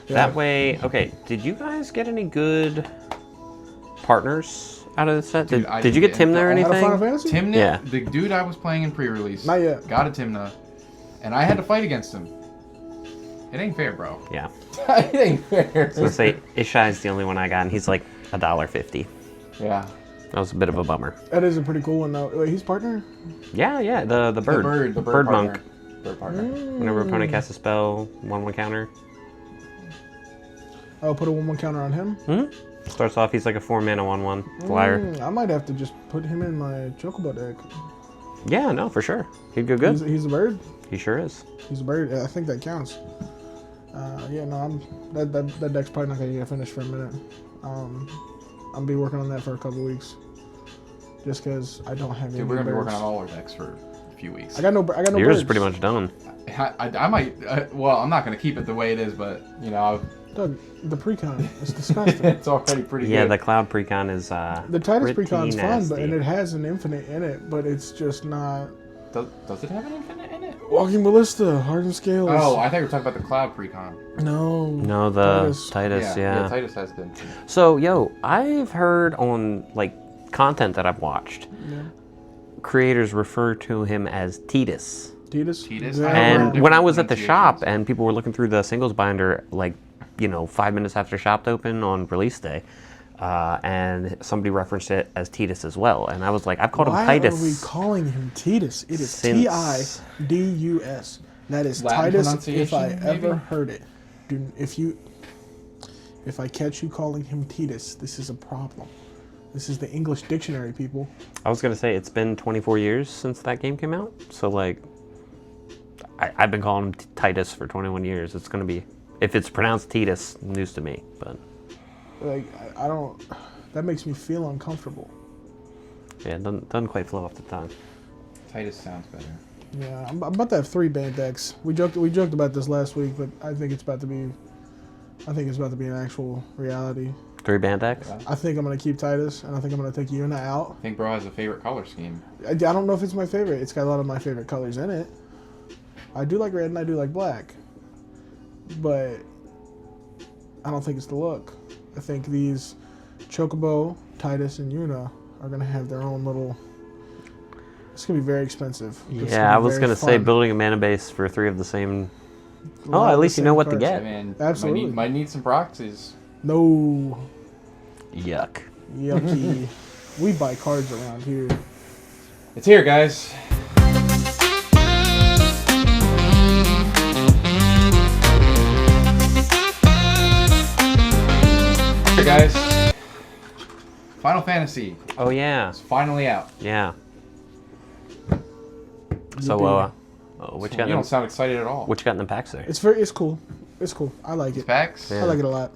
That way, okay, did you guys get any good partners out of the set? Dude, did you get Timna or Out of Final anything? Fantasy? Timna, Yeah. the dude I was playing in pre-release, Not yet. got a Timna, and I had to fight against him. It ain't fair, bro. Yeah. It ain't fair. I was going to say, Ishai's the only one I got, and he's like $1.50. Yeah. That was a bit of a bummer. That is a pretty cool one, though. Wait, he's partner? Yeah, the bird. The bird monk. partner. Bird partner. Whenever opponent casts a spell, 1/1 counter. I'll put a 1/1 counter on him. Starts off, he's like a 4-mana 1/1 flyer. I might have to just put him in my Chocobo deck. Yeah, no, for sure. He'd go good. He's a bird. He sure is. He's a bird. I think that counts. Yeah, no, that deck's probably not gonna get finished for a minute. I'll be working on that for a couple weeks, just because I don't have any. Dude, we're gonna be birds. working on all our decks for a few weeks. I got no Yours birds. is pretty much done. I might. Well, I'm not gonna keep it the way it is, but you know, Doug, the precon is disgusting. it's already pretty Yeah, good. the Cloud Precon is The Titus pretty precon's fun, but nasty. and it has an infinite in it, but it's just not. Does it have an infinite in it? Walking Ballista, Hardened Scales. Oh, I thought you were talking about the Cloud Precon. No, the Titus. Titus, yeah. Titus has been. So, I've heard on like content that I've watched, creators refer to him as Titus. Titus. Titus? Yeah. And when I was at the pronunciations. shop and people were looking through the singles binder, like, 5 minutes after shop open on release day, and somebody referenced it as Titus as well. And I was like, I've called him Why Titus. are we calling him Titus? It is Since- Tidus. That is Latin Titus. If I pronunciation, ever maybe? heard it, dude, if I catch you calling him Titus, this is a problem. This is the English dictionary, people. I was going to say, it's been 24 years since that game came out. So, like, I've been calling him Titus for 21 years. It's going to be, if it's pronounced Titus, news to me. But Like, I don't. That makes me feel uncomfortable. yeah, it doesn't quite flow off the tongue. Titus sounds better. Yeah, I'm about to have 3 band decks. We joked about this last week, but I think it's about to be an actual reality. 3 band decks? Yeah. I think I'm gonna keep Titus, and I think I'm gonna take Yuna out. I think bro has a favorite color scheme. I don't know if it's my favorite. It's got a lot of my favorite colors in it. I do like red and I do like black, but I don't think it's the look. I think these Chocobo, Titus, and Yuna are gonna have their own little. It's gonna be very expensive. It's Yeah, I be was very going to say fun. building a mana base for 3 of the same. A lot at of the least you know same what to cards. get. I mean, Absolutely. might need some proxies. No, Yuck. yucky. We buy cards around here. It's here, guys. Here, guys. Final Fantasy Oh, yeah. is finally out. Yeah. So, what you You got don't sound excited at all. what you got in the packs there? It's cool. It's cool. I like it. Packs? Yeah. I like it a lot.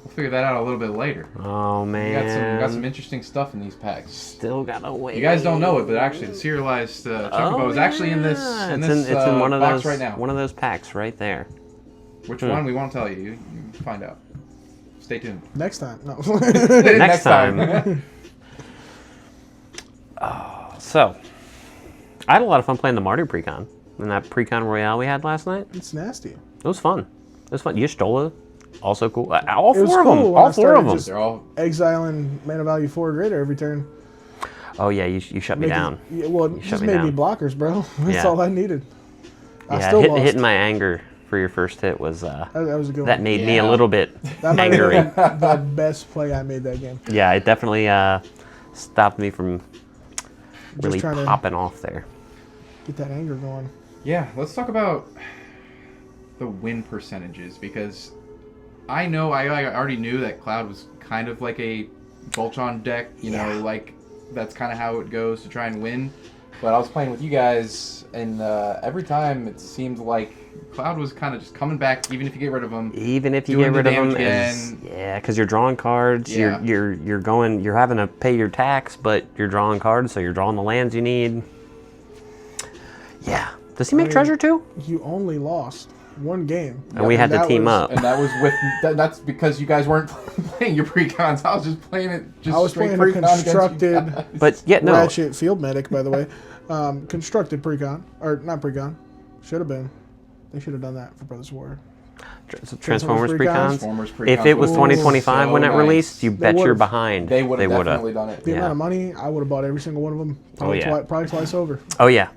We'll figure that out a little bit later. Oh, We man. got some interesting stuff in these packs. Still gotta wait. You guys don't know it, but actually the serialized Chocobo is actually in this it's in one of box those right now. one of those packs right there. Which one we won't tell you. You find out. Stay tuned. Next time, no. Next time. So, I had a lot of fun playing the Mardu Precon in that Precon Royale we had last night. It's nasty. It was fun. It was fun. Y'shtola, also cool. All It was 4 of cool them. when All I 4 of started them. just- They're all Exiling mana value 4 or greater every turn. Oh yeah, you shut me down. Yeah, well, it shut just me made me down. blockers, bro. That's Yeah. all I needed. I Yeah, still lost. hitting my anger for your first hit was That was a good that one. made me a Yeah. little bit That might have angry. been the best play I made that game. Yeah, it definitely stopped me from really trying to- popping off there. Get that anger going. Yeah, let's talk about the win percentages because I know I already knew that Cloud was kind of like a Voltron deck, you know, like that's kind of how it goes to try and win. But I was playing with you guys, and every time it seemed like Cloud was kind of just coming back, even if you get rid of him. Even if you Doing get the rid of them, damage yeah, because you're drawing cards. Yeah. You're having to pay your tax, but you're drawing cards, so you're drawing the lands you need. Yeah. Does he make treasure too? You only lost one game. And we had to that team was- up. And that was that's because you guys weren't playing your precons. I was just playing it just I was straight playing a precon against you constructed guys. But yeah, no. Ratchet Field Medic, by the way. Constructed precon. Or not precon. Should have been. They should have done that for Brothers of War. Transformers precons. Transformers precons. If it was Ooh, 2025 when so it nice. released, you bet you're would've. behind. They would have would've. definitely done it. The Yeah. amount of money, I would have bought every single one of them. Probably, yeah. probably twice over. Oh yeah.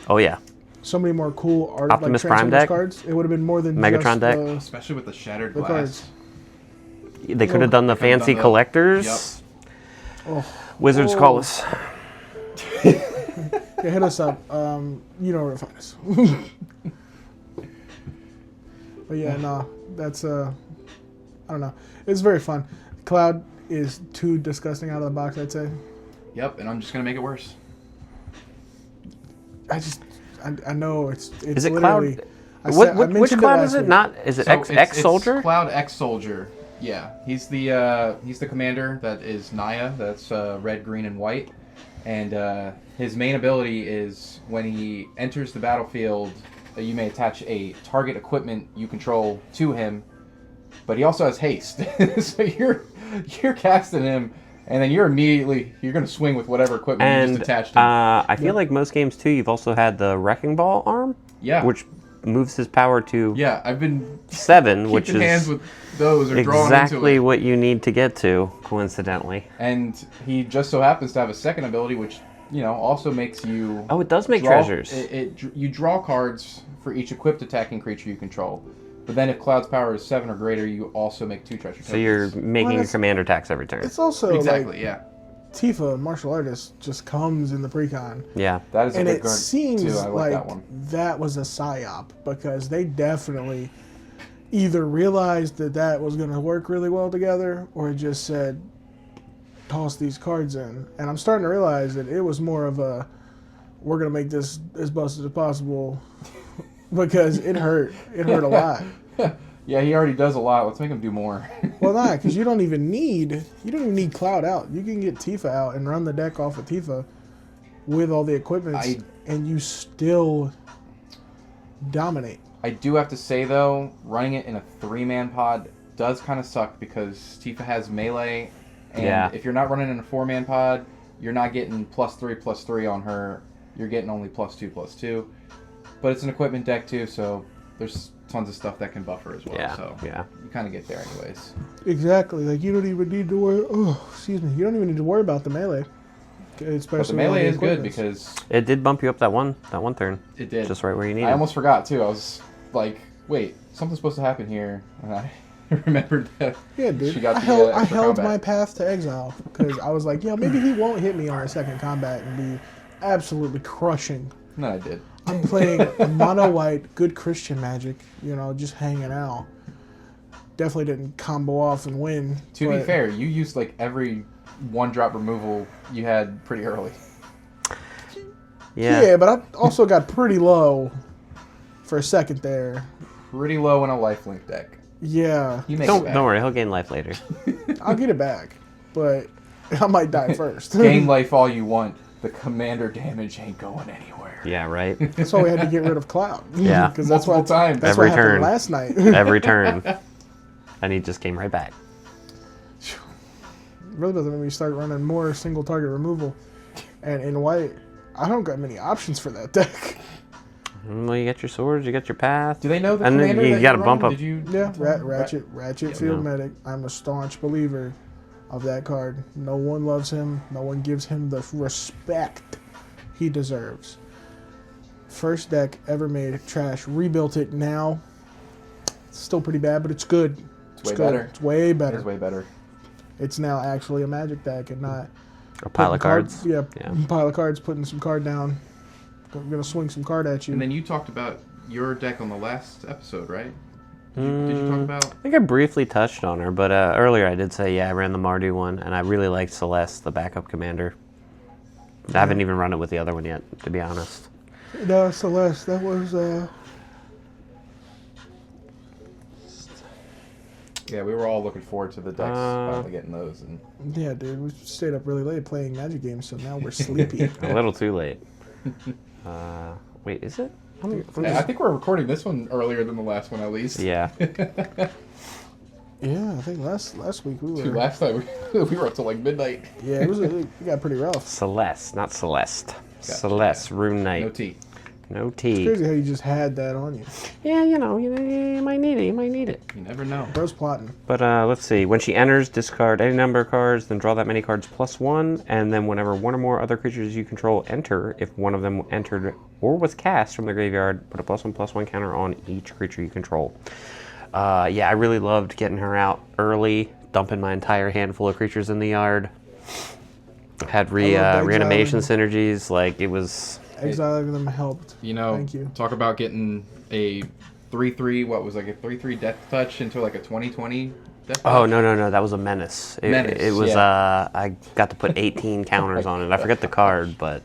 Oh yeah. So many more cool art Optimus like Prime Transformers deck? cards. It would have been more than Megatron just, deck? Especially with the shattered the glass. cards. They could have done the They could've fancy done the- collectors. Oh. Wizards call us. Yeah, hit us up. You know where to find us. But yeah, no, that's I don't know. It's very fun. Cloud is too disgusting out of the box, I'd say. Yep, and I'm just gonna make it worse. I know it's Is it literally. Cloud? I Which mentioned it Cloud last is it? week. Not? Is it So X Soldier? It's Cloud X Soldier. Yeah, he's the commander that is Naya. That's red, green, and white. And his main ability is when he enters the battlefield, you may attach a target equipment you control to him. But he also has haste, so you're casting him, and then you're gonna swing with whatever equipment you just attached to him. I feel like most games too, you've also had the Wrecking Ball arm, Yeah, which moves his power to yeah. I've been 7, which keeping is hands with those or drawing into exactly it. what you need to get to, coincidentally. And he just so happens to have a second ability, which also makes you. Oh, it does make draw, treasures. You draw cards for each equipped attacking creature you control. But then if Cloud's power is 7 or greater, you also make 2 treasure tokens. So you're making your that's- commander attacks every turn. It's also exactly, like yeah. Tifa, martial artist, just comes in the precon. Yeah. That is a And good it card seems too. I like like that one. that was a psyop because they definitely either realized that was going to work really well together or just said, toss these cards in. And I'm starting to realize that it was more of a, we're going to make this as busted as possible because it hurt. It hurt a lot. Yeah, he already does a lot. Let's make him do more. Well, not because you don't even need Cloud out. You can get Tifa out and run the deck off of Tifa with all the equipment, and you still dominate. I do have to say though, running it in a 3-man pod does kind of suck because Tifa has melee, and if you're not running in a 4-man pod, you're not getting +3/+3 on her. You're getting only +2/+2. But it's an equipment deck too, so there's tons of stuff that can buffer as well. Yeah. So Yeah. you kind of get there anyways. Exactly. Like you don't even need to worry. Oh, excuse me. You don't even need to worry about the melee. Especially But the with all melee is good equipments. because It did bump you up that one turn. it did. Just right where you I needed. almost forgot too. I was like, wait, something's supposed to happen here, and I remembered that. Yeah, dude. She got I the, held extra combat. my path to exile because I was like, maybe he won't hit me on the second combat and be absolutely crushing. No, I did. I'm playing mono white, good Christian magic, just hanging out. Definitely didn't combo off and win. To be but- fair, you used like every 1-drop removal you had pretty early. Yeah. Yeah, but I also got pretty low for a second there. Pretty low in a lifelink deck. Yeah, You make it Don't back. worry, he'll gain life later. I'll get it back, but I might die first. Gain life all you want. The commander damage ain't going anywhere. Yeah, right. That's why we had to get rid of Cloud. Yeah. because that's Multiple what times. That's Every what happened turn. last night. Every turn. And he just came right back. Really doesn't make me start running more single target removal. And in white, I don't got many options for that deck. Well, you got your swords, you got your path. Do they know the And then commander you that gotta you're bump running? up- Did you? Yeah, Ratchet Field Yeah. Medic. I'm a staunch believer of that card. No one loves him. No one gives him the respect he deserves. First deck ever made. Trash. Rebuilt it now. It's still pretty bad, but it's good. It's way good. better. It's way It better. is way better. It's now actually a Magic deck and not A pile of putting cards. Yeah, Yeah. pile of cards, putting some card down. I'm gonna swing some card at you. And then you talked about your deck on the last episode, right? Did you talk about? I think I briefly touched on her, but earlier I did say, I ran the Mardu one, and I really liked Celeste, the backup commander. I haven't even run it with the other one yet, to be honest. No, Celeste, that was Yeah, we were all looking forward to the decks finally getting those. And yeah, dude. We stayed up really late playing Magic games, so now we're sleepy. A little too late. Wait, is it? I think we're recording this one earlier than the last one, at least. Yeah. Yeah, I think last week we were. Dude, last time we were up till like midnight. Yeah, it got pretty rough. Celeste, not Celeste. Gotcha, Celeste, Rune Knight. No tea. No It's tea. crazy how you just had that on you. Yeah, you might need it. You might need it. You never know. Bro's plotting. But let's see. When she enters, discard any number of cards, then draw that many cards +1, and then whenever one or more other creatures you control enter, if one of them entered or was cast from the graveyard, put a +1/+1 counter on each creature you control. Yeah, I really loved getting her out early, dumping my entire handful of creatures in the yard. Had reanimation synergies. Like, it was... Exiling them helped. You know, Thank you. talk about getting a 3/3, what was like a 3/3 Death Touch into like a 20/20 Death Touch? Oh, no, that was a menace. It was, yeah. I got to put 18 counters on it. I forget the card, but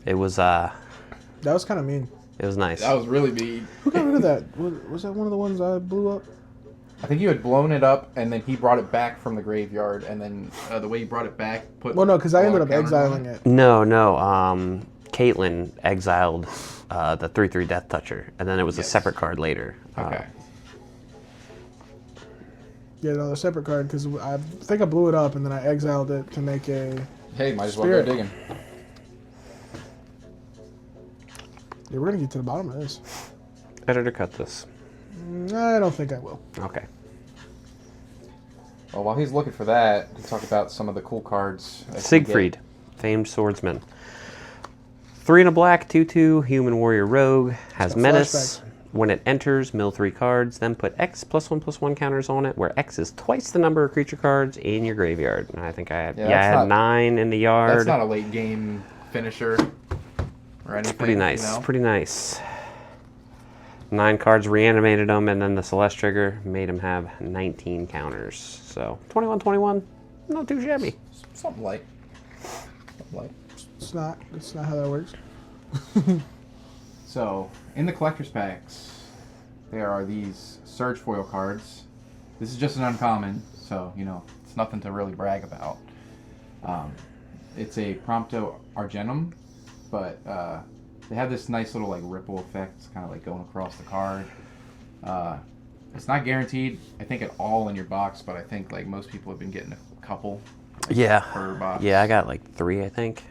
it was, That was kind of mean. it was nice. That was really mean. Who got rid of that? Was that one of the ones I blew up? I think you had blown it up, and then he brought it back from the graveyard, and then the way you brought it back, put... Well, no, because I all ended the up counters on exiling it. No, Caitlin exiled the 3/3 Death Toucher, and then it was Yes. a separate card later. Okay. Yeah, no, the separate card, because I think I blew it up, and then I exiled it to make a... Hey, might as well Spirit. go digging. Yeah, we're going to get to the bottom of this. Editor cut this. I don't think I will. Okay. Well, while he's looking for that, we talk about some of the cool cards. that you get. Siegfried, famed swordsman. 3 and a black, 2/2, human warrior rogue, has got menace. When it enters, mill 3 cards, then put X +1/+1 counters on it, where X is twice the number of creature cards in your graveyard. And I think I had, Yeah, I that's had not- 9 in the yard. That's not a late game finisher or anything. Pretty nice. You know? Pretty nice. 9 cards reanimated him, and then the Celeste trigger made him have 19 counters. So 21/21, not too shabby. Something light. Something light. It's not. It's not how that works. So, in the collector's packs, there are these Surge Foil cards. This is just an uncommon, so, you know, it's nothing to really brag about. It's a Prompto Argenum, but they have this nice little, like, ripple effect. It's kind of like going across the card. It's not guaranteed, I think, at all in your box, but I think, like, most people have been getting a couple Yeah. per box. Yeah, I got like 3, I think.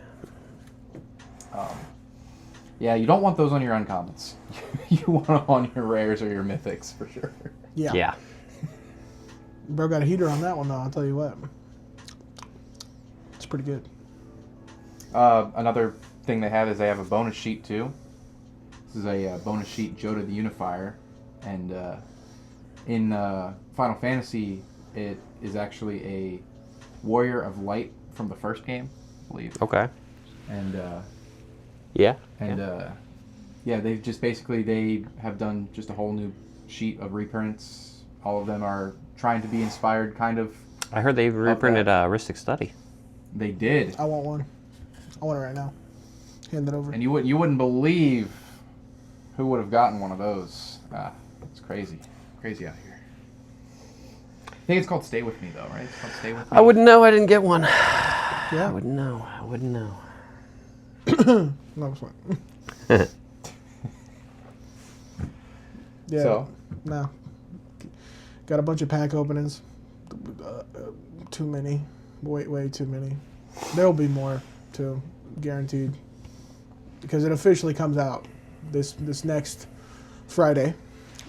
Yeah, you don't want those on your uncommons. You want them on your rares or your mythics, for sure. Yeah. Yeah. Bro got a heater on that one, though, I'll tell you what. It's pretty good. Another thing they have is they have a bonus sheet too. This is a bonus sheet, Joda the Unifier, and in Final Fantasy, it is actually a Warrior of Light from the first game, I believe. Okay. And Yeah. yeah, they've just basically they have done just a whole new sheet of reprints. All of them are trying to be inspired, kind of. I heard they reprinted Ristic Study. They did, I want one. I want it right now. Hand it over. and you wouldn't believe who would have gotten one of those. It's crazy out here. I think it's called Stay With Me, though, right? It's called Stay With Me. I wouldn't know. I didn't get one. Yeah. I wouldn't know. I wouldn't know. No, it's fine. Yeah. So? No. Got a bunch of pack openings. Too many. Way too many. There'll be more, too. Guaranteed. Because it officially comes out this next Friday.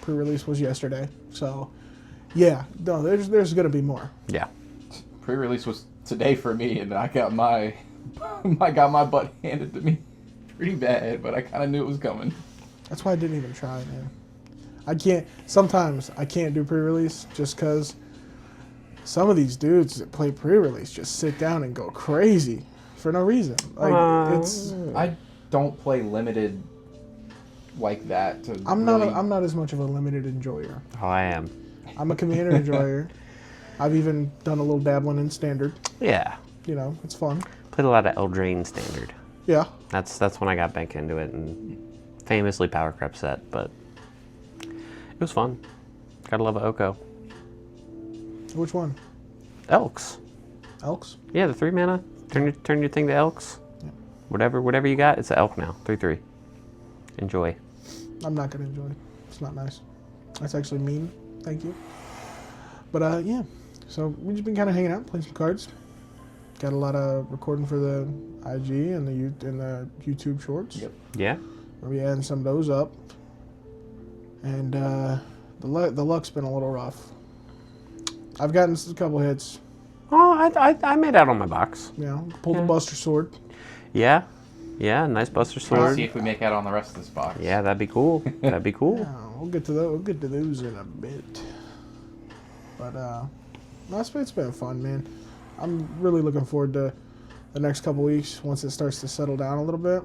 Pre-release was yesterday. So, yeah. No, there's going to be more. Yeah. Pre-release was today for me, and I got my I got my butt handed to me pretty bad, but I kind of knew it was coming. That's why I didn't even try, man. Sometimes I can't do pre-release just because some of these dudes that play pre-release just sit down and go crazy for no reason. Like, I don't play limited like that. I'm not as much of a limited enjoyer. Oh, I am. I'm a commander enjoyer. I've even done a little dabbling in standard. Yeah. You know, it's fun. Played a lot of Eldraine Standard. Yeah. That's when I got back into it, and famously power creep set, but it was fun. Gotta love a Oko. Which one? Elks. Elks? Yeah, the 3 mana. Turn your thing to Elks. Yeah. Whatever you got, it's an Elk now. 3/3. Enjoy. I'm not gonna enjoy. It's not nice. That's actually mean. Thank you. But yeah. So we've just been kind of hanging out, playing some cards. Got a lot of recording for the IG and the YouTube shorts. Yep. Yeah. We'll be adding some of those up. And the luck's been a little rough. I've gotten a couple hits. Oh, I made out on my box. You know, pulled the Yeah. Buster Sword. Yeah. Yeah, nice Buster Try to Sword. see if we make out on the rest of this box. Yeah, that'd be cool. That'd be cool. Yeah, we'll get to those. We'll get to those in a bit. But no, it's been fun, man. I'm really looking forward to the next couple weeks once it starts to settle down a little bit.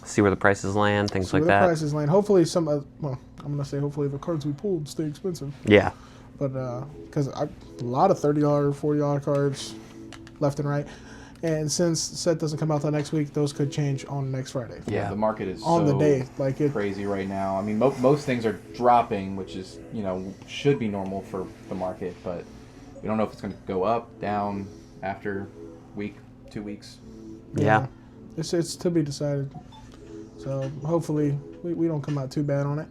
See where the prices land, things See like where that. the prices land. Hopefully, well, I'm gonna say hopefully the cards we pulled stay expensive. Yeah. But because a lot of $30, $40 cards left and right. And since set doesn't come out till next week, those could change on next Friday. Yeah, the market is on so the day, like it. crazy right now. I mean, most things are dropping, which is, should be normal for the market, but we don't know if it's going to go up, down after week, 2 weeks. Yeah. It's to be decided. So hopefully we don't come out too bad on it.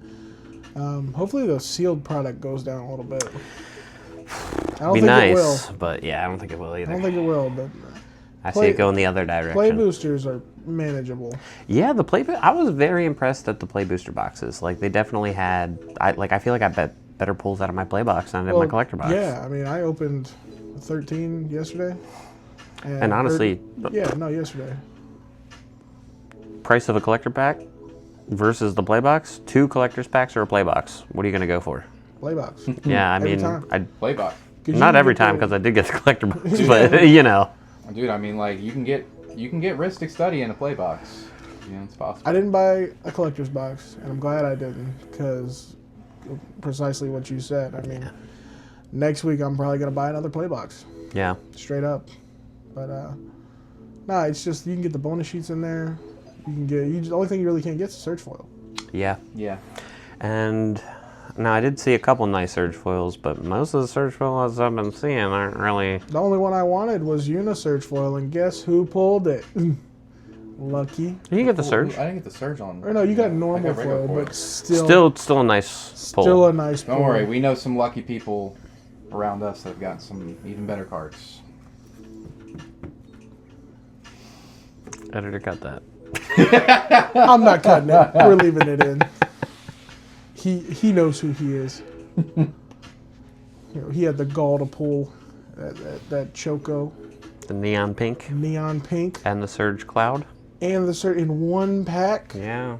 Hopefully the sealed product goes down a little bit. I don't Be think nice, it will. but yeah, I don't think it will either. I don't think it will, but I see it going the other direction. play boosters are manageable. Yeah, the play. I was very impressed at the play booster boxes. Like they definitely had. I feel like I bet better pulls out of my play box than I did my collector box. Yeah, I mean, I opened 13 yesterday. And honestly, yesterday. price of a collector pack versus the play box. 2 collector's packs or a play box. What are you gonna go for? Play box. Yeah, I Every mean, time. Playbox. not every time because I did get the collector box, but Dude, I mean, like, you can get Ristic Study in a play box. It's possible. I didn't buy a collector's box, and I'm glad I didn't, because precisely what you said. I mean, next week I'm probably going to buy another play box. Yeah. Straight up. But, no, it's just, you can get the bonus sheets in there. You can get, the only thing you really can't get is search foil. Yeah. Yeah. And now I did see a couple nice surge foils, but most of the surge foils I've been seeing aren't really. The only one I wanted was Unisurge foil, and guess who pulled it? Lucky. You can get the surge. I didn't get the surge on. Or no, you got I normal got regular foil, foil. but still a nice pull. still a nice pull. Don't worry, we know some lucky people around us that have got some even better cards. Editor, cut that. I'm not cutting it. We're leaving it in. He knows who he is. He had the gall to pull that Choco The neon pink neon pink and the surge cloud. and the cert in one pack. Yeah.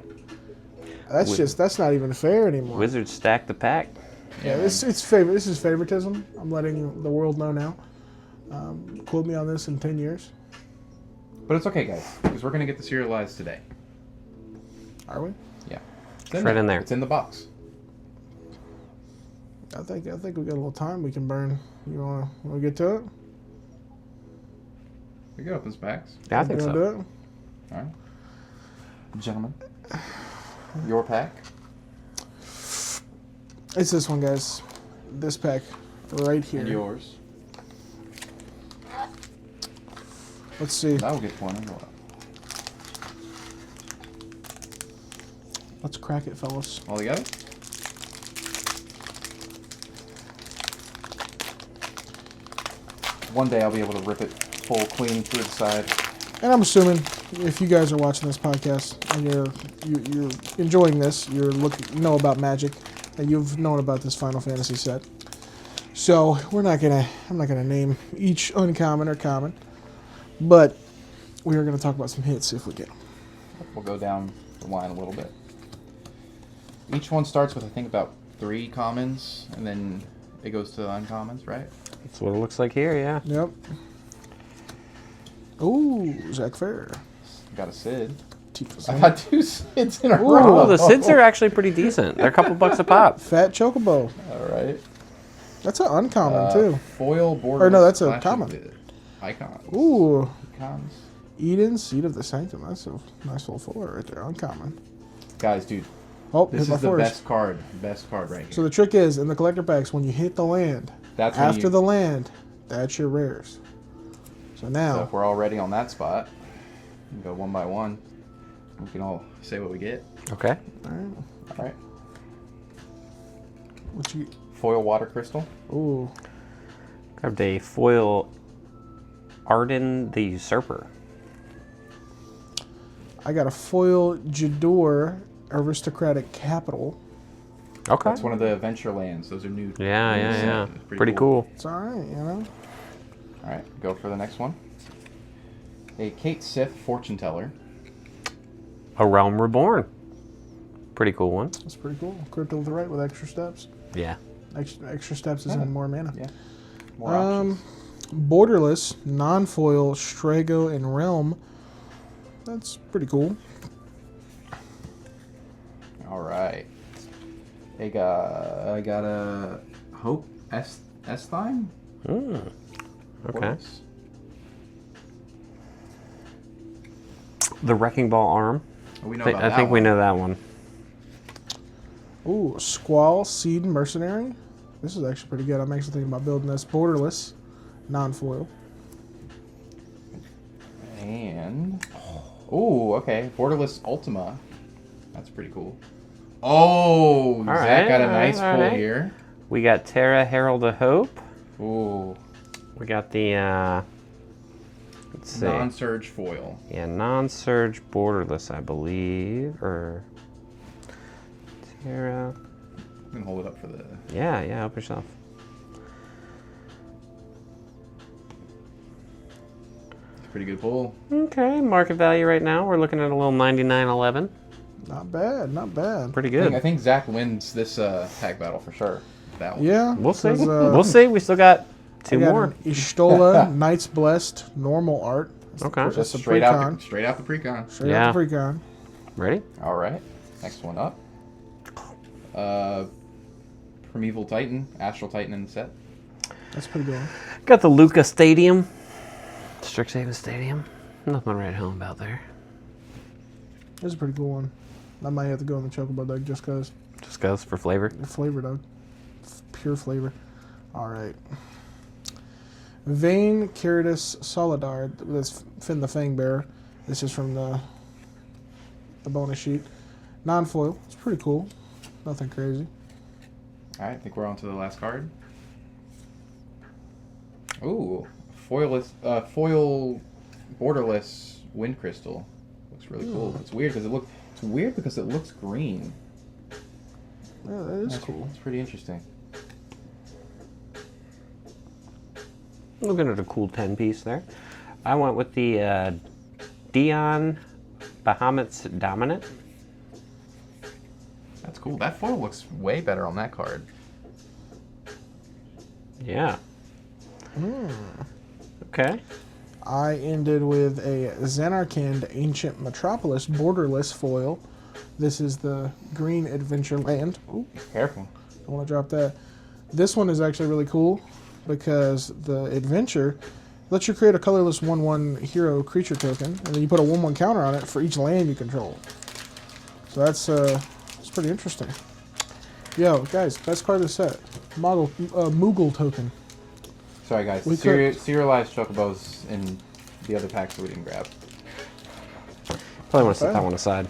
That's not even fair anymore. Wizards stack the pack. Yeah, it's favor. This is favoritism. I'm letting the world know now. Quote me on this in 10 years. But it's okay, guys, because we're going to get the serialized today. Are we? Yeah. It's Right in there. It's in the box. I think we got a little time we can burn. You wanna get to it? We can open some packs. Yeah, I think You so. wanna do it? All right. Gentlemen, your pack. It's this one, guys. This pack right here. And yours. Let's see. That'll get 20. Let's crack it, fellas. All together? One day I'll be able to rip it full clean through the side. And I'm assuming if you guys are watching this podcast and you're enjoying this, know about Magic, and you've known about this Final Fantasy set. So I'm not gonna name each uncommon or common, but we are gonna talk about some hits if we get them. We'll go down the line a little bit. Each one starts with, I think, about 3 commons, and then it goes to uncommons, right? That's what it looks like here, yeah. Yep. Ooh, Zach Fair. Got a Sid. Tifa's I've had 2 Sids in a Ooh, row. Oh, the Sids are actually pretty decent. They're a couple bucks a pop. Fat Chocobo. All right. That's an uncommon too. Foil border. Or no, that's a common. Icons. Ooh, Icons. Eden, Seed of the Sanctum. That's a nice little foil right there. Uncommon. Guys, dude, Oh, this hit my is the forest. best card. Best card right here. So the trick is in the collector packs when you hit the land, That's when after the land, that's your rares. So So now, if we're already on that spot, we can go one by one. We can all say what we get. Okay. all right, All right. what you? Foil water crystal. Ooh, Grabbed a foil Arden the Usurper. I got a foil Jador Aristocratic Capital. Okay. That's one of the adventure lands. Those are new. Yeah, new yeah, set. yeah. It's Pretty cool. It's alright, you know? All right, go for the next one. A Kate Sith fortune teller. A Realm Reborn. Pretty cool one. That's pretty cool. Crypto to the right with extra steps. Yeah. Extra steps is Yeah. in more mana. Yeah. More options. Borderless, non-foil, Strago, and Realm. That's pretty cool. All right. I got a Hope Esthime. Mm. Okay. The Wrecking Ball Arm. We know I about that think we one. know that one. Ooh, Squall, Seed, Mercenary. This is actually pretty good. I'm actually thinking about building this. Borderless, non-foil. And okay, Borderless Ultima. That's pretty cool. Oh, Zach right, got a nice all pull right. here. We got Terra Herald of Hope. Ooh, We got the let's see. non-surge foil. Yeah, non-surge borderless, I believe, or Terra. You can hold it up for the. Yeah, help yourself. It's a pretty good pull. Okay, market value right now, we're looking at a little 99.11. Not bad, not bad. Pretty I good. think Zach wins this tag battle for sure. That one. Yeah. We'll see. 'cause, We'll see. We still got I two got more. an Ishtola, Knights Blessed, normal art. Okay. That's Just a straight precon. out the precon. Straight Yeah. out the precon. Ready? All right, next one up. Primeval Titan, Astral Titan in the set. That's pretty good. Got the Luca Stadium. Strixhaven Stadium. Nothing to write home about there. This is a pretty cool one. I might have to go in the Chocobo deck just because. Just goes for flavor. The flavor, dog. Pure flavor. Alright. Vane Curitus Solidar. That's Finn the Fang Bearer. This is from the bonus sheet. Non-foil. It's pretty cool. Nothing crazy. All right, I think we're on to the last card. Ooh, foil borderless wind crystal. Looks really cool. It's weird because it looks green. Yeah, that is cool. It's pretty interesting. Looking at a cool 10 piece there. I went with the Dion Bahamut's Dominant. That's cool. That foil looks way better on that card. Yeah. Okay. I ended with a Xanarkand Ancient Metropolis borderless foil. This is the Green Adventure Land. Ooh, careful. I want to drop that. This one is actually really cool because the adventure lets you create a colorless 1/1 hero creature token, and then you put a 1/1 counter on it for each land you control. So that's pretty interesting. Yo, guys, best card of the set. Moogle token. Sorry, guys. We could- Serialized chocobos in the other packs that we didn't grab. Probably want to set that one aside.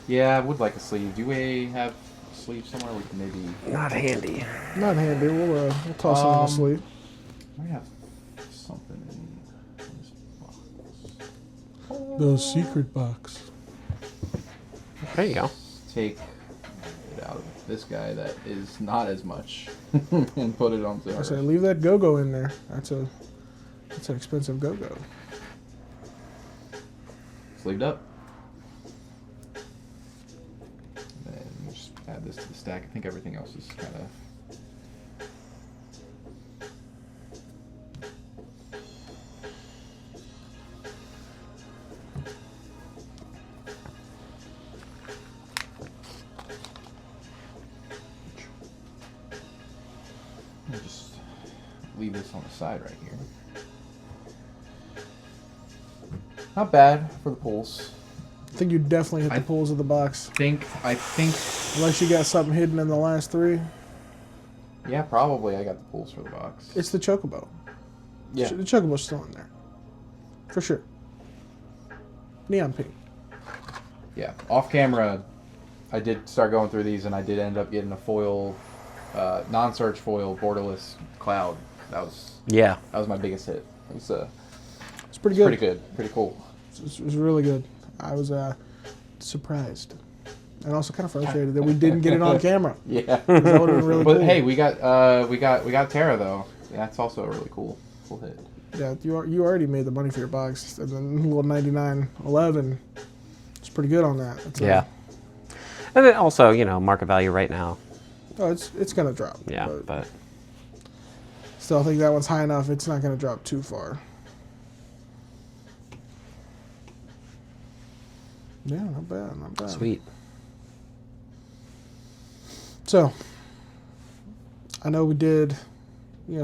Yeah, I would like a sleeve. Do we have a sleeve somewhere we can maybe... Not handy. Not handy. We'll toss it in the sleeve. I have something in this box. The secret box. There you go. Take it out of this guy that is not as much and put it on I say there. leave that go-go in there. That's an expensive go-go. Sleeved up. And then we'll just add this to the stack. I think everything else is kind of... I'll just leave this on the side right here. Not bad for the pulls. I think you definitely hit the I- pulls of the box. I think, Unless you got something hidden in the last three. yeah, probably I got the pulls for the box. It's the Chocobo. Yeah. The Chocobo's still in there. For sure. Neon pink. Yeah, off camera, I did start going through these, and I did end up getting a foil, non-search foil, borderless cloud. That was my biggest hit. It's It's pretty good. pretty good, pretty cool. It was really good. I was surprised. and also kind of frustrated that we didn't get it on camera. Yeah. 'Cause that would have been really But cool. hey, we got Terra though. That's also a really cool hit. Yeah, you already made the money for your box, and then a little 99.11. It's pretty good on that. That's Yeah. And then also, market value right now. Oh, it's gonna drop. Yeah, but Still, I think that one's high enough. It's not gonna drop too far. Yeah, not bad, not bad. sweet. So, I know we did,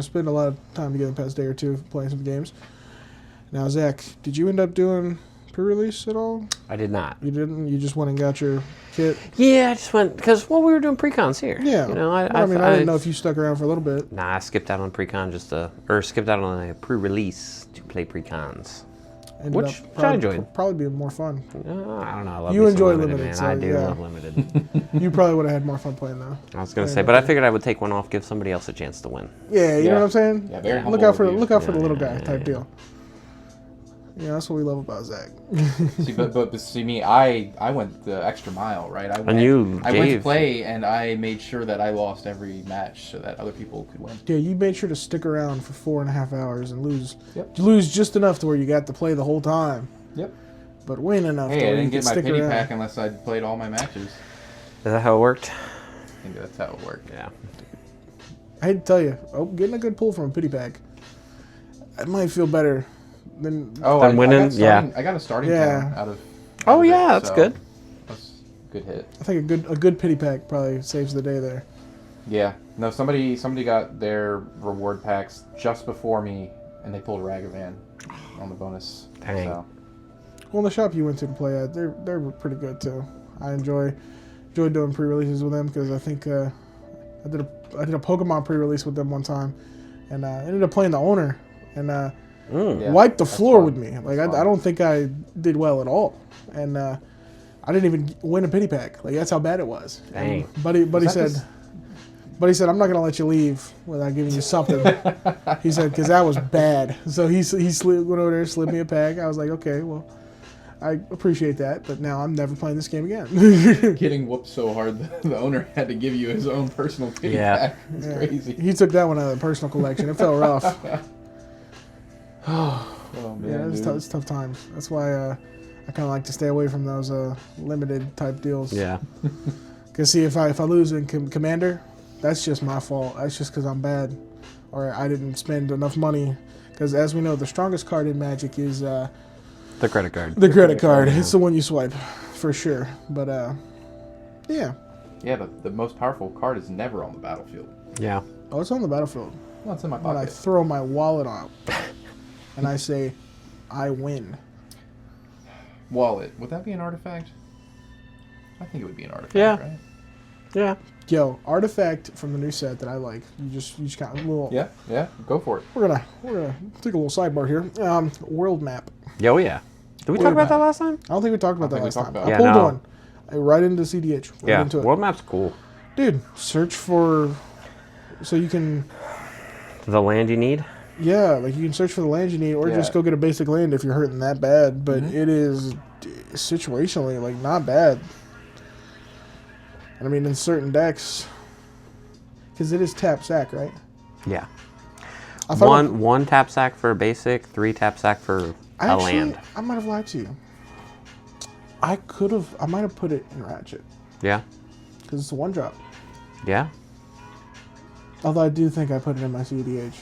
spend a lot of time together the past day or two playing some games. Now, Zach, did you end up doing pre-release at all? I did not. You didn't? You just went and got your kit? Yeah, I just went because we were doing pre-cons here. Yeah. I didn't know if you stuck around for a little bit. Nah, I skipped out on pre-con skipped out on a pre-release to play pre-cons. Ended up I enjoyed. Probably being more fun. I don't know. I love You me some enjoy limited, limited, man. so, I do yeah. love limited. You probably would have had more fun playing though. I was gonna say, but I figured I would take one off, give somebody else a chance to win. Yeah, you know what I'm saying? Yeah, very look humble out for reviews. the little guy type deal. Yeah, that's what we love about Zach. See, but see me, I went the extra mile, right? I went to play and I made sure that I lost every match so that other people could win. Yeah, you made sure to stick around for 4.5 hours and lose. Yep. Lose just enough to where you got to play the whole time, Yep. but win enough. to Hey, I where you didn't get could my stick pity around. pack unless I'd played all my matches. Is that how it worked? I think that's how it worked. Yeah. I hate to tell you, getting a good pull from a pity pack, it might feel better than. Oh, Then winning, I got a starting Yeah. count out of. Oh out of yeah, it, that's so good. That's a good hit. I think a good pity pack probably saves the day there. Yeah. No, somebody got their reward packs just before me, and they pulled Ragavan on the bonus. Dang. So. Well, the shop you went to play at, they're pretty good too. I enjoy doing pre-releases with them because I think I did a Pokemon pre-release with them one time, and ended up playing the owner and Yeah, wiped the that's floor fun. with me. Like That's I fun. don't think I did well at all, and I didn't even win a pity pack. Like that's how bad it was. Dang. And Buddy that said. just- Buddy said, "I'm not gonna let you leave without giving you something." He said, "Because that was bad." So he went over there, slid me a pack. I was like, "Okay, well, I appreciate that, but now I'm never playing this game again." Getting whooped so hard, the owner had to give you his own personal pity Yeah. pack. It's Yeah. crazy. He took that one out of the personal collection. It felt rough. Oh man, Yeah, it's tough times. That's why I kind of like to stay away from those limited type deals. Yeah. Because see, if I lose in Commander, that's just my fault. That's just because I'm bad, or I didn't spend enough money. Because as we know, the strongest card in Magic is The credit card. the credit card. It's the one you swipe, for sure. But yeah. Yeah, but the most powerful card is never on the battlefield. Yeah. Oh, it's on the battlefield. Well, it's in my When I pocket. throw my wallet on, and I say, I win. Wallet. Would that be an artifact? I think it would be an artifact, Yeah. right? Yeah. Yo, artifact from the new set that I like. You just got a little. Yeah, go for it. We're gonna take a little sidebar here. World map. Oh yeah. Did we Wait talk a about that minute. last time? I don't think we talked about that think we last talked time. about I it. pulled Yeah, no. one. Right into CDH. Right Yeah. into it. World map's cool. Dude, search for. So you can. The land you need. Yeah, like you can search for the land you need, or Yeah. just go get a basic land if you're hurting that bad. But it is situationally like not bad. And I mean, in certain decks, because it is tap sack, right? Yeah. I thought One tap sack for a basic, 3 tap sack for a land. I might have lied to you. I might have put it in Ratchet Yeah. because it's a 1-drop. Yeah. Although I do think I put it in my CDH.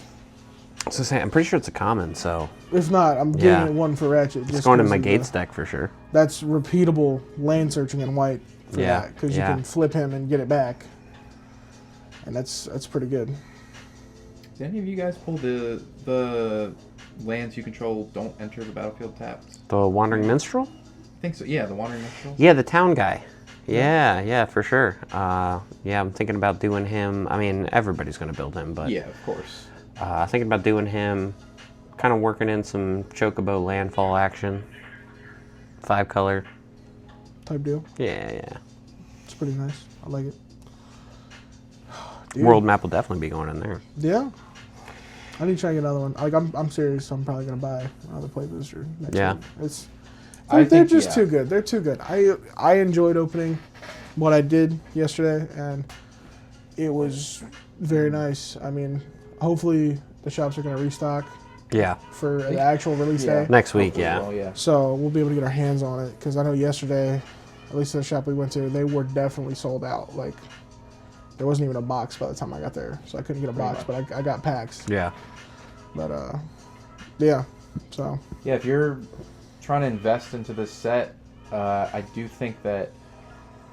So say I'm pretty sure it's a common, so If not, I'm giving Yeah. it 1 for Ratchet. it's going in my Gates deck for sure. That's repeatable land searching in white. For Yeah, because yeah. you can flip him and get it back, and that's pretty good. Did any of you guys pull the lands you control don't enter the battlefield taps? The Wandering Minstrel? I think so. Yeah, the Wandering Minstrel. Yeah, the town guy. Yeah, for sure. Yeah, I'm thinking about doing him. I mean, everybody's going to build him, but Yeah, of course. thinking about doing him, kind of working in some Chocobo landfall action. 5 color. Type deal. Yeah. It's pretty nice. I like it. Dude. World map will definitely be going in there. Yeah. I need to try and get another one. Like I'm serious. I'm probably gonna buy another play booster next Yeah. week. It's I they're think, just yeah. too good. They're too good. I enjoyed opening what I did yesterday, and it was very nice. I mean, hopefully the shops are going to restock Yeah. for the actual release Yeah. day. Next week, Hopefully, yeah. well, yeah. So we'll be able to get our hands on it, because I know yesterday, at least at the shop we went to, they were definitely sold out. Like, there wasn't even a box by the time I got there, so I couldn't get a box, but I got packs. Yeah. But yeah. So Yeah, if you're trying to invest into this set, I do think that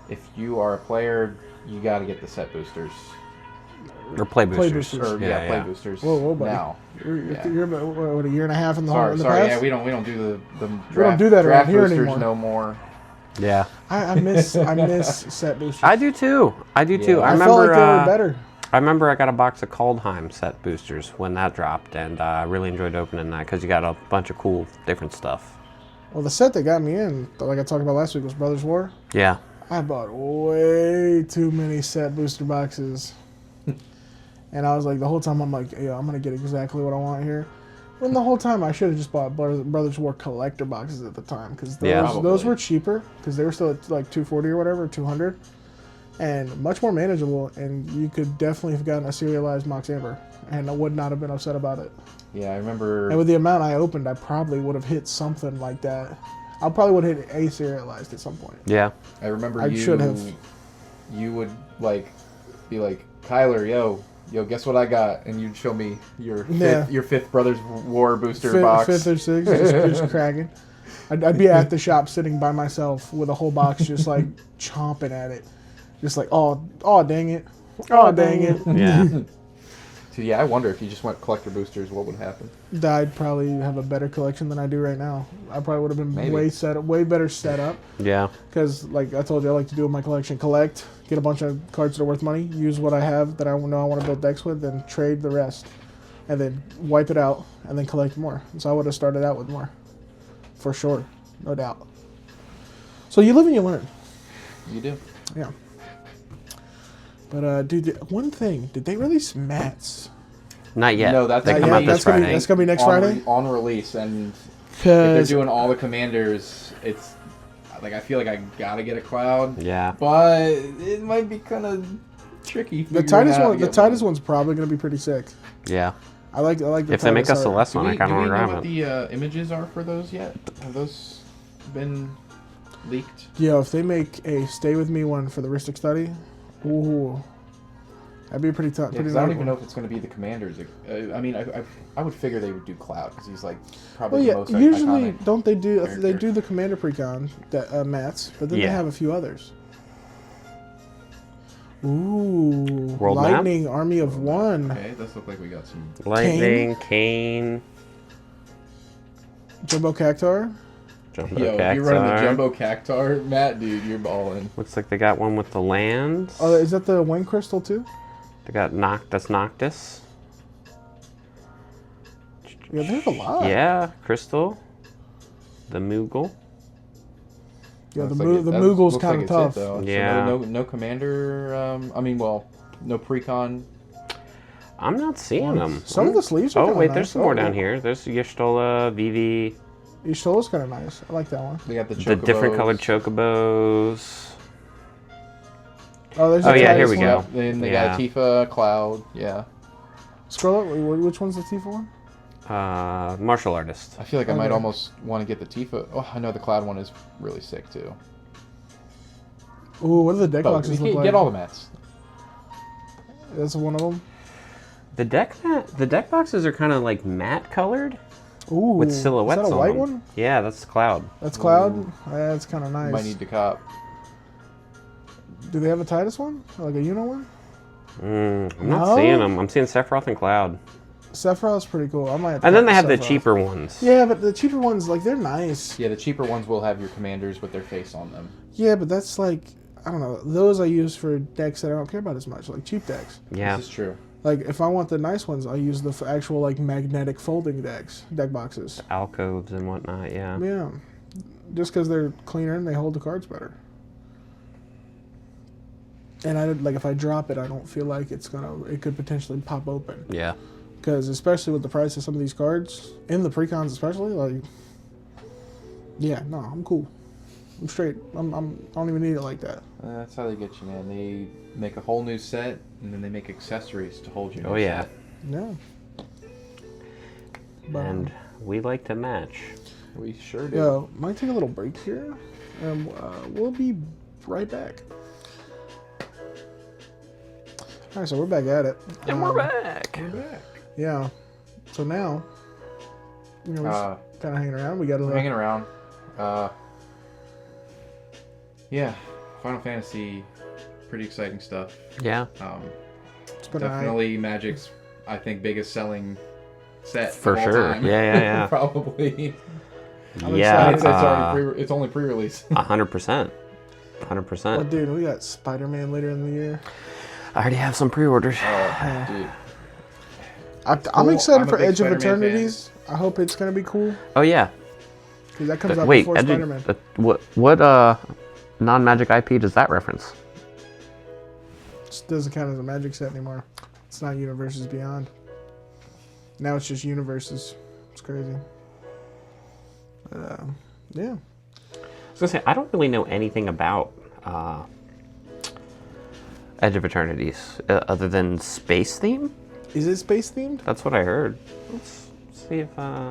if you are a player, you got to get the set boosters. Or play boosters. boosters. Or Yeah, play yeah. boosters. whoa, buddy. Now. You're about, what, a year and a half in the Sorry, in the sorry. past? Yeah, we don't do the draft, We don't do that around draft here boosters anymore. no more. Yeah. I miss set boosters. I do too. I do too. Yeah. I I remember. felt like they were better. I remember I got a box of Kaldheim set boosters when that dropped, and I really enjoyed opening that because you got a bunch of cool different stuff. Well, the set that got me in, like I talked about last week, was Brothers War. Yeah. I bought way too many set booster boxes. And I was like, the whole time I'm like, yeah, I'm going to get exactly what I want here. When the whole time I should have just bought Brothers War collector boxes at the time, because those were cheaper, because they were still at like $240 or whatever, $200, and much more manageable, and you could definitely have gotten a serialized Mox Amber, and I would not have been upset about it. Yeah, I remember. And with the amount I opened, I probably would have hit something like that. I probably would have hit a serialized at some point. Yeah. I remember I should have. You would be like, Kyler, yo, guess what I got? And you'd show me your fifth Brothers War booster box. Fifth or sixth, just cracking. I'd be at the shop sitting by myself with a whole box, just like chomping at it, just like, oh dang it, oh dang it. Yeah. So yeah, I wonder if you just went collector boosters, what would happen? I'd probably have a better collection than I do right now. I probably would have been Maybe. way better set up. Yeah. Because, like I told you, I like to do with my collection: collect, get a bunch of cards that are worth money, use what I have that I know I want to build decks with, then trade the rest, and then wipe it out, and then collect more. So I would have started out with more, for sure, no doubt. So you live and you learn. You do. Yeah. But dude, one thing, did they release mats? Not yet. No, that's they not come yet. out this Friday. That's gonna be next Friday. On release, and if they're Because doing all the commanders, it's like I feel like I gotta get a cloud. Yeah. But it might be kind of tricky. the Titus one's probably gonna be pretty sick. Yeah. I like the If they make us Titus the art. less Do one, I we kind of want to know grab what it. the images are for those yet? Have those been leaked? Yo, if they make a Stay With Me one for the Ristic study, ooh, that'd be pretty tough. Yeah, 'cause I don't even know if it's going to be the commanders. I mean, I would figure they would do Cloud because he's like probably Well, the yeah, most usually iconic. don't they do character. they do the Commander Precon that mats, but then they Yeah. have a few others. Ooh, World map? Lightning Army of One, Okay, it does look like we got some. Lightning, Kane, Jumbo Cactar. Jumbo Yo, if you're running the Cactar. Jumbo Cactar, Matt, dude, you're balling. Looks like they got one with the lands. Oh, is that the Wing Crystal too? They got Noctis. Yeah, there's a lot. Yeah, Crystal. The Moogle. Yeah, the Looks like the that Moogle's looks kind like of it's it, tough. though. So Yeah. no commander. No precon. I'm not seeing them. Some of the sleeves are Oh, kinda wait, nice. there's some more down here. There's Y'shtola, Vivi, Y'shtola's kind of nice. I like that one. They got the the different Chocobos. colored Chocobos. Oh, there's Oh, the yeah, here Titus we one. go. Then they Yeah. got Tifa, Cloud. Yeah. Scroll up. Which one's the Tifa one? Martial artist. I feel like I might Okay. almost want to get the Tifa. Oh, I know the Cloud one is really sick too. Ooh, what do the deck But boxes you look can like? get all the mats. That's one of them. The deck boxes are kind of like matte colored Ooh, with silhouettes Is that a on white them. one? Yeah, that's Cloud. That's Cloud. That's kind of nice. Might need to cop. Do they have a Titus one? Like a Uno one? I'm not No? seeing them. I'm seeing Sephiroth and Cloud. Sephiroth's pretty cool. I might. Have to And then they cop have the Sephiroth. cheaper ones. Yeah, but the cheaper ones, like, they're nice. Yeah, the cheaper ones will have your commanders with their face on them. Yeah, but that's like, I don't know. Those I use for decks that I don't care about as much, like cheap decks. Yeah. This is true. Like, if I want the nice ones, I use the actual, like, magnetic folding deck boxes. Alcoves and whatnot, yeah. Yeah. Just because they're cleaner and they hold the cards better. And if I drop it, I don't feel like it could potentially pop open. Yeah. Because especially with the price of some of these cards, in the precons especially, like, yeah, no, I'm cool. I'm straight. I don't even need it like that. That's how they get you, man. They make a whole new set, and then they make accessories to hold your new yeah. set. Yeah. But, And we like to match. We sure do. yeah, might take a little break here, and we'll be right back. All right, so we're back at it. And we're back. We're back. Yeah. So now, you know, we're just kind of hanging around. We got a We're little. hanging around. Yeah, Final Fantasy, pretty exciting stuff. Yeah. It's been Definitely Magic's, I think, biggest selling set For of all sure. time. Yeah. Probably. Yeah. It's only pre-release. 100%. 100%. Oh, dude, we got Spider-Man later in the year. I already have some pre-orders. Dude. I'm excited I'm a for big Edge of Spider-Man fan. Eternities. I hope it's gonna be cool Oh yeah. because that comes out Wait, before Spider-Man. what non-Magic IP does that reference? It doesn't count as a Magic set anymore. It's not Universes Beyond. Now it's just Universes. It's crazy. But, yeah. I was gonna say I don't really know anything about Edge of Eternities other than space theme. Is it space themed? That's what I heard. Let's see if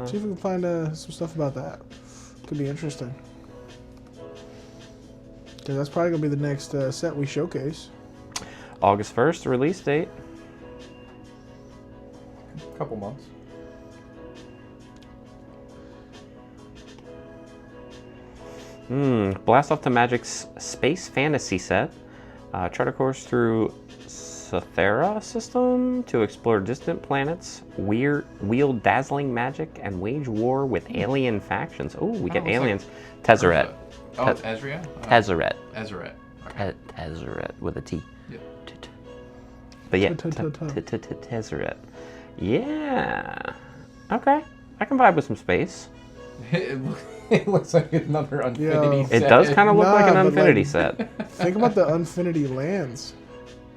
See if we can find some stuff about that. Could be interesting. Because that's probably gonna be the next set we showcase. August 1st release date. A couple months. Blast off to Magic's Space Fantasy set. Chart a course through Sathera system to explore distant planets, wield dazzling magic, and wage war with alien factions. Oh, we get it's aliens. Tezzeret. Oh, it's Ezreal? Tezzeret. Ezeret. Okay. Tezzeret with a T. Yep. But yeah, Ta-ta-ta-ta. Tezzeret. Yeah. Okay. I can vibe with some space. It looks like another Infinity set. It does kind of look like an Nah, but Infinity like- set. Think about the Infinity lands.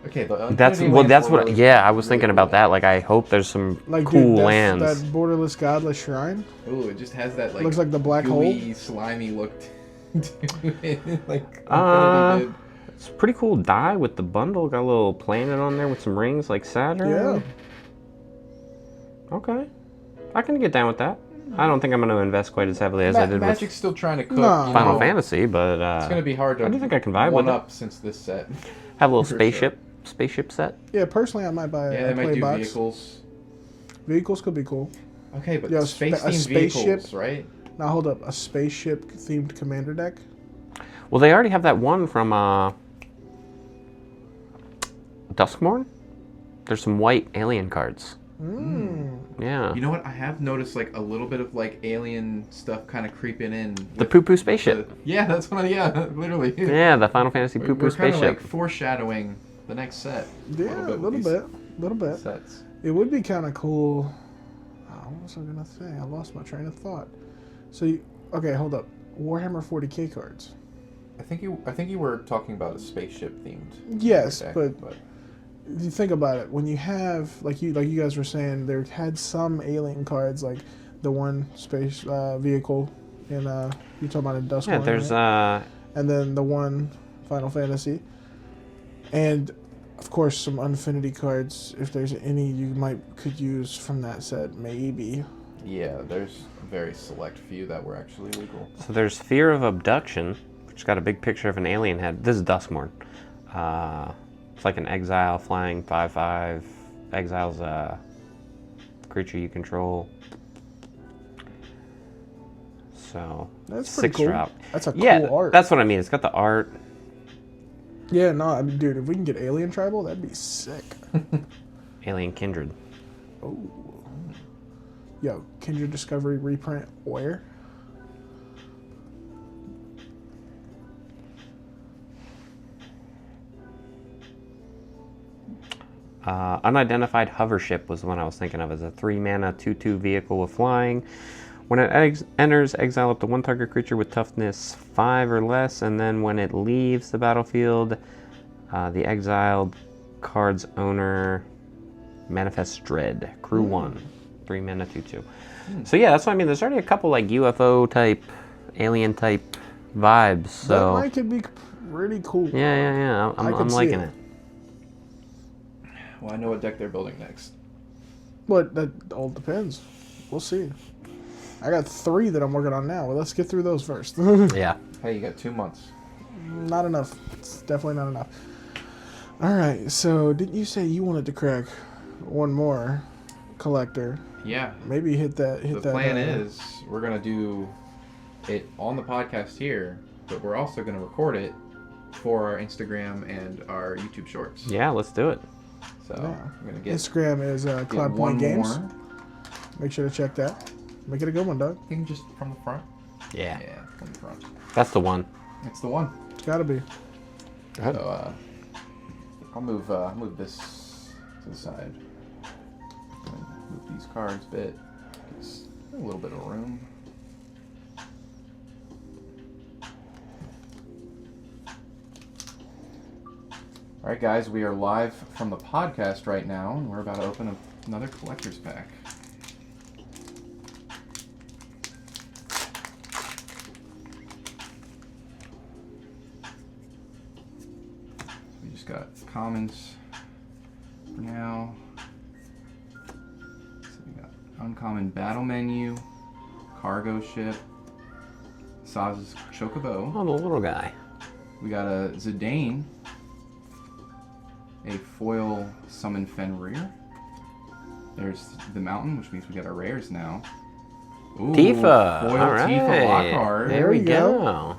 Okay, the That's Infinity well. lands That's were what. really Yeah, cool. I was thinking Really about cool. that. Like, I hope there's some Like, cool dude, lands. that borderless godless shrine. Ooh, it just has that like Looks like the black gooey, slimy look to it. Like Uh, Infinity did. It's a pretty cool die with the bundle. Got a little planet on there with some rings like Saturn. Yeah. Okay. I can get down with that. I don't think I'm going to invest quite as heavily as I did Magic's with still trying to cook. Nah. you Final know. Fantasy, but It's gonna be hard to. I do think I can vibe with one it. up since this set. Have a little for spaceship set. Yeah, personally, I might buy Yeah, a they might play do box. vehicles. Vehicles could be cool. Okay, but Yo, space a themed spaceship? vehicles, right? Now hold up, a spaceship themed commander deck. Well, they already have that one from Duskmorn. There's some white alien cards. Yeah. You know what? I have noticed like a little bit of like alien stuff kind of creeping in. The with poo-poo spaceship. yeah, that's what. Yeah, literally. Yeah, the Final Fantasy We're poo-poo kind of spaceship. like foreshadowing the next set. Yeah, a little with bit, these little bit. Sets. It would be kind of cool. Oh, what was I gonna say? I lost my train of thought. So, okay, hold up. Warhammer 40k cards. I think you were talking about a spaceship themed. Yes, deck, but you think about it. When you have like you guys were saying, there had some alien cards like the one space vehicle in you're talking about in Dusk. Yeah, there's uh and then the one Final Fantasy, and of course some Infinity cards. If there's any you could use from that set, maybe. yeah, there's a very select few that were actually legal. so there's Fear of Abduction, which got a big picture of an alien head. This is Duskmorn. It's like an exile flying 5/5. Exile's a creature you control. So That's pretty cool. drop. That's a Yeah, cool art. that's what I mean. It's got the art. Yeah, no, I mean, dude, if we can get Alien Tribal, that'd be sick. Alien Kindred. Oh. Yo, Kindred Discovery reprint where? Unidentified Hovership was the one I was thinking of as a 3-mana 2/2 vehicle with flying. When it enters, exile up to one target creature with toughness 5 or less, and then when it leaves the battlefield, the exiled card's owner manifests dread. Crew 1. 3-mana 2/2. So yeah, that's what I mean. There's already a couple like UFO type, alien type vibes. So That could be pretty cool. yeah. I can I'm see liking it. it. Well, I know what deck they're building next. But that all depends. We'll see. I got 3 that I'm working on now. Well, let's get through those first. Yeah. Hey, you got 2 months. Not enough. It's definitely not enough. All right. So, didn't you say you wanted to crack one more collector? Yeah. Maybe hit that. The plan is we're gonna do it on the podcast here, but we're also gonna record it for our Instagram and our YouTube shorts. Yeah, let's do it. So Yeah. I'm gonna get Instagram is one Cloudpointgames. more. Make sure to check that. Make it a good one, Doug. I think just from the front. Yeah. Yeah, from the front. That's the one. It's the one. It's got to be. So I'll move this to the side. And move these cards a bit. Gives a little bit of room. All right, guys, we are live from the podcast right now, and we're about to open another collector's pack. We just got commons for now. So we got uncommon battle menu, cargo ship, Saz's Chocobo. Oh, the little guy. We got a Zidane, a foil summon Fenrir. There's the mountain, which means we got our rares now. Ooh, Tifa. foil All right. Tifa Lockhart. There we we go.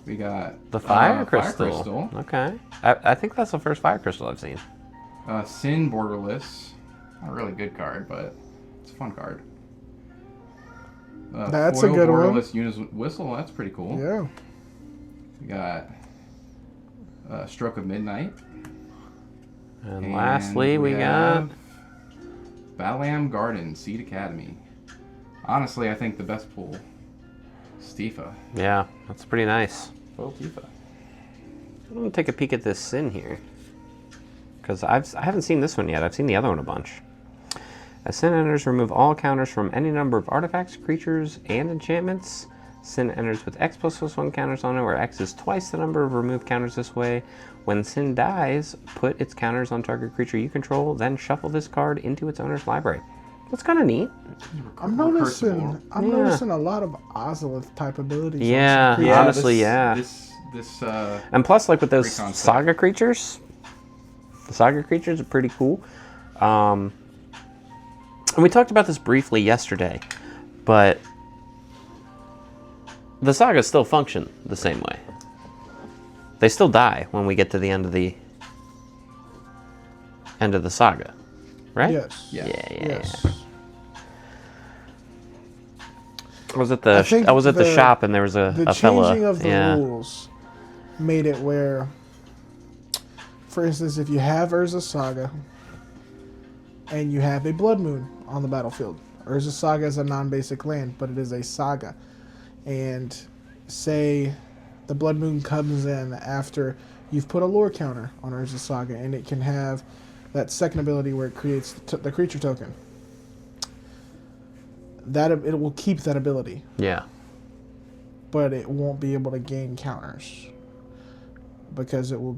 We got The fire crystal. Fire crystal. Okay. I think that's the first fire crystal I've seen. Sin Borderless. Not a really good card, but it's a fun card. That's a foil good one. Borderless Unis Whistle. That's pretty cool. Yeah. We got Stroke of Midnight. And lastly, we got... Balam Garden, Seed Academy. Honestly, I think the best pull is Tifa. Yeah, that's pretty nice. Foil Tifa. I'm going to take a peek at this Sin here. Because I haven't seen this one yet. I've seen the other one a bunch. As Sin enters, remove all counters from any number of artifacts, creatures, and enchantments. Sin enters with X +1 counters on it, where X is twice the number of removed counters this way. When Sin dies, put its counters on target creature you control, then shuffle this card into its owner's library. That's kind of neat. I'm noticing a lot of Ozolith type abilities. on Yeah, some creatures. honestly, yeah. This And plus, like with those Free concept. saga creatures, the saga creatures are pretty cool. And we talked about this briefly yesterday, but the sagas still function the same way. They still die when we get to the end of the saga, right? Yes. Yeah. Yes. I was at I the think I was at the the- shop and there was The a fella. changing of the yeah. rules made it where, for instance, if you have Urza Saga and you have a Blood Moon on the battlefield, Urza Saga is a non-basic land, but it is a saga. And say the Blood Moon comes in after you've put a lore counter on Urza Saga, and it can have that second ability where it creates the creature token. That it will keep that ability, Yeah. but it won't be able to gain counters because it will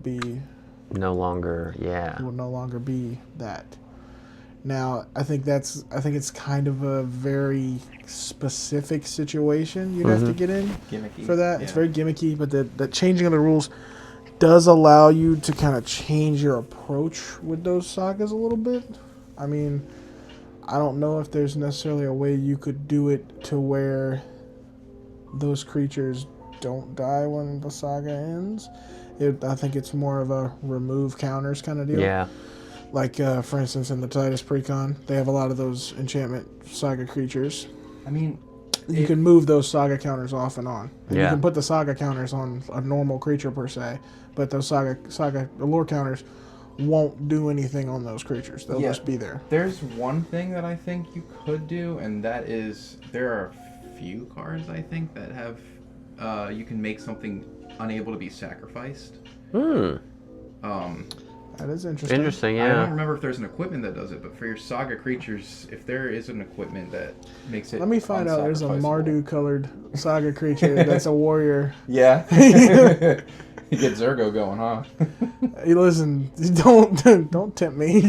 No longer. Yeah. no longer be that. Now, I think it's kind of a very specific situation you'd have to get in Gimmicky. for that. It's Yeah. very gimmicky, but the changing of the rules does allow you to kind of change your approach with those sagas a little bit. I mean, I don't know if there's necessarily a way you could do it to where those creatures don't die when the saga ends. I think it's more of a remove counters kind of deal. Yeah. Like, for instance, in the Titus Precon, they have a lot of those enchantment saga creatures. I mean, You can move those saga counters off and on. And you Yeah. can put the saga counters on a normal creature per se, but those the lore counters won't do anything on those creatures. They'll Yeah. just be there. there's one thing that I think you could do, and that is there are a few cards I think that have you can make something unable to be sacrificed. Hmm. That is interesting. Interesting, I don't yeah. remember if there's an equipment that does it, but for your Saga creatures, if there is an equipment that makes it Let me find out. There's a unsacrificable. Mardu-colored Saga creature that's a warrior. Yeah. You get Zergo going, huh? Hey, listen, don't tempt me.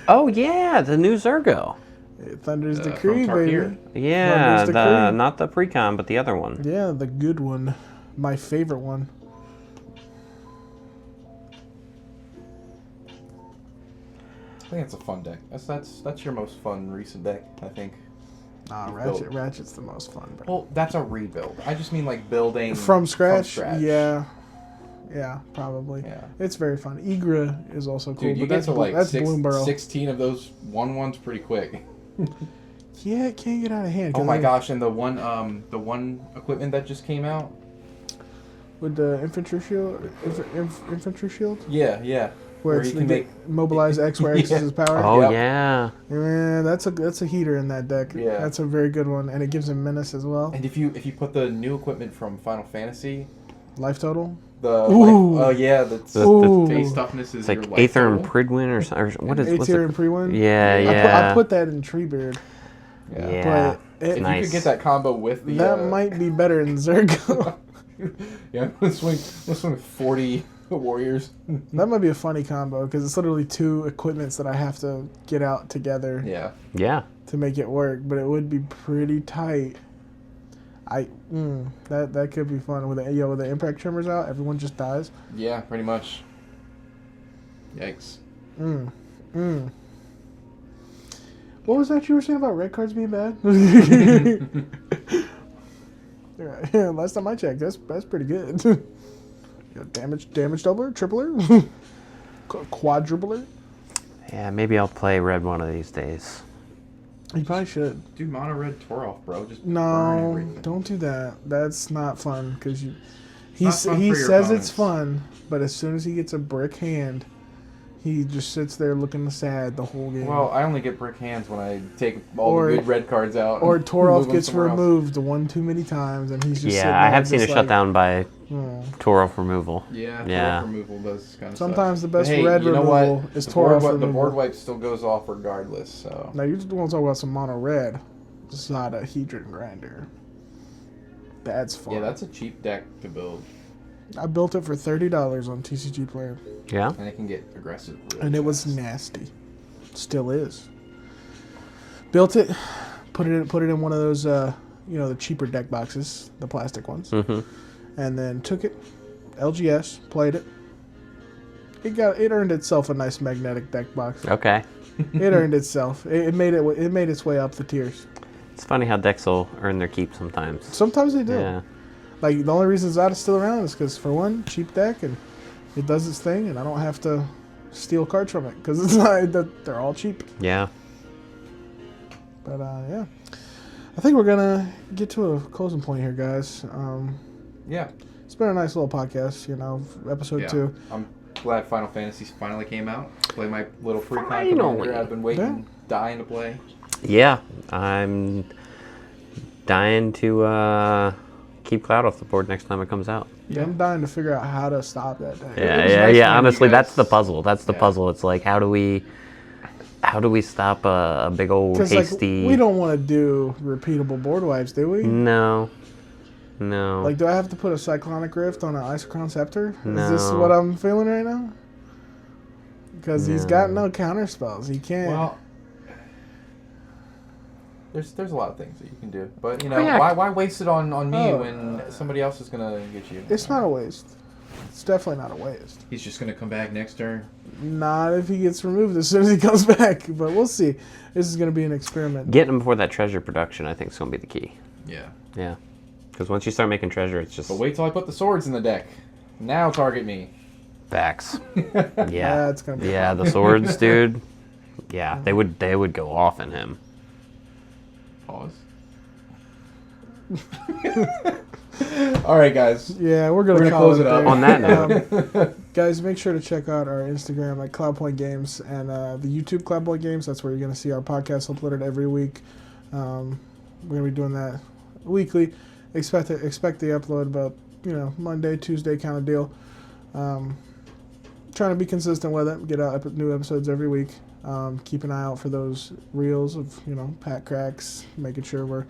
Oh, yeah, the new Zergo. Thunder's From Decree, Tarkir. baby. Yeah, Thunder's the Decree. not the pre-con, but the other one. Yeah, the good one. My favorite one. I think it's a fun deck. That's your most fun recent deck, I think. Nah, built. Ratchet's the most fun, bro. Well, that's a rebuild. I just mean like building From scratch? From scratch. Yeah, probably. Yeah. It's very fun. Igra is also cool, Dude, you but get that's to like that's Bloomborough. 16 of those 1/1s pretty quick. Yeah, it can't get out of hand. Oh my gosh! And the one equipment that just came out. With the infantry shield, infantry shield, Yeah. where it's you can mobilize X where X is his power. Oh, Yep. yeah. Man, that's a heater in that deck. Yeah. That's a very good one, and it gives him menace as well. And if you put the new equipment from Final Fantasy, Life total. oh that's Ooh. base toughness is It's like your life Aether and total. Pridwin or what is what's A-tier it? and pre-win. Yeah, I put that in Treebeard. Yeah. But If you Nice. could get that combo with the that might be better than Zergo. yeah, let's swing 40 warriors. That might be a funny combo because it's literally two equipments that I have to get out together Yeah. Yeah. to make it work, but it would be pretty tight. That could be fun with the impact trimmers out. Everyone just dies. Yeah, pretty much. Yikes. What was that you were saying about red cards being bad? Yeah, last time I checked, that's pretty good. Damage doubler, tripler, quadrupler. Yeah, maybe I'll play red one of these days. You probably should. Dude, mono red Torolf, bro. Just burn No, everything. don't do that. That's not fun because he not fun for he your says opponents. it's fun, but as soon as he gets a brick hand, he just sits there looking sad the whole game. Well, I only get brick hands when I take all Or- the good red cards out. or and Torolf move them gets somewhere else. removed one too many times, and he's just sitting Yeah, I there have seen a just like, shutdown by "Hmm." Torolf removal. Yeah, Yeah. Torolf removal does kind of Sometimes the suck. best But hey, red you know removal what? is The Torolf The removal. board wipe still goes off regardless, so... Now you just want to talk about some mono red. It's not a Hedron grinder. That's fun. Yeah, that's a cheap deck to build, I built it for $30 on TCG Player, Yeah. and it can get aggressive really and it was fast. nasty. Still is. Built it, put it in one of those, the cheaper deck boxes, the plastic ones, Mm-hmm. and then took it, LGS, played it. It earned itself a nice magnetic deck box. Okay. It earned itself. It made its way up the tiers. It's funny how decks will earn their keep sometimes. Sometimes they do. Yeah. Like, the only reason Zada's still around is because, for one, cheap deck, and it does its thing, and I don't have to steal cards from it, because it's not that they're all cheap. Yeah. But, yeah. I think we're going to get to a closing point here, guys. Yeah. It's been a nice little podcast, episode 2. I'm glad Final Fantasy finally came out. Play my little pre-con Finally. commander I've been waiting, Yeah. dying to play. Yeah. I'm dying to keep Cloud off the board next time it comes out. Yeah, I'm dying to figure out how to stop that deck. Yeah, was yeah, nice yeah. when Honestly, you guys- that's the puzzle. That's the Yeah. puzzle. It's like, how do we stop a big old Because, hasty? we don't want to do repeatable board wipes, do we? No. Like, do I have to put a Cyclonic Rift on an Isochron Scepter? Is this No. what I'm feeling right now? Because he's got No. no counter spells. He can't. Well, there's a lot of things that you can do, but yeah. why waste it on me Oh. when somebody else is gonna get you? It's not a waste. It's definitely not a waste. He's just gonna come back next turn. Not if he gets removed as soon as he comes back. But we'll see. This is going to be an experiment. Getting him before that treasure production, I think, is going to be the key. Yeah. Yeah. Because once you start making treasure, it's just But wait till I put the swords in the deck. Now target me. facts. Yeah. That's gonna be Yeah, the swords, dude. Yeah, they would go off in him. Pause. All right, guys. Yeah, we're gonna We're gonna call close it up. there. On that note. Guys, make sure to check out our Instagram at Cloudpointgames and the YouTube Cloudpointgames. That's where you're gonna see our podcast uploaded every week. We're gonna be doing that weekly. Expect the upload about Monday, Tuesday kind of deal. trying to be consistent with it. Get out new episodes every week. Keep an eye out for those reels of, pack cracks, making sure we're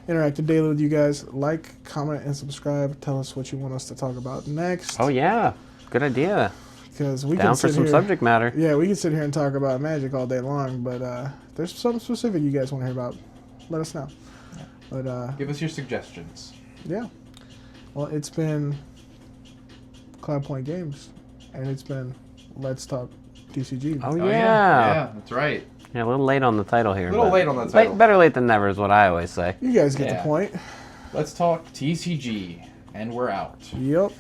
interacting daily with you guys. Like, comment, and subscribe. Tell us what you want us to talk about next. Oh, yeah. Good idea. Because we Down can for sit some here, subject matter. Yeah, we can sit here and talk about Magic all day long, but if there's something specific you guys want to hear about, let us know. Yeah. But give us your suggestions. Yeah. Well, it's been Cloudpoint Games, and it's been Let's Talk TCG. Oh, Oh, yeah. Yeah, that's right. Yeah, a little late on the title here. A little but late on the title. Better late than never is what I always say. You guys get Yeah. the point. Let's talk TCG, and we're out. Yep.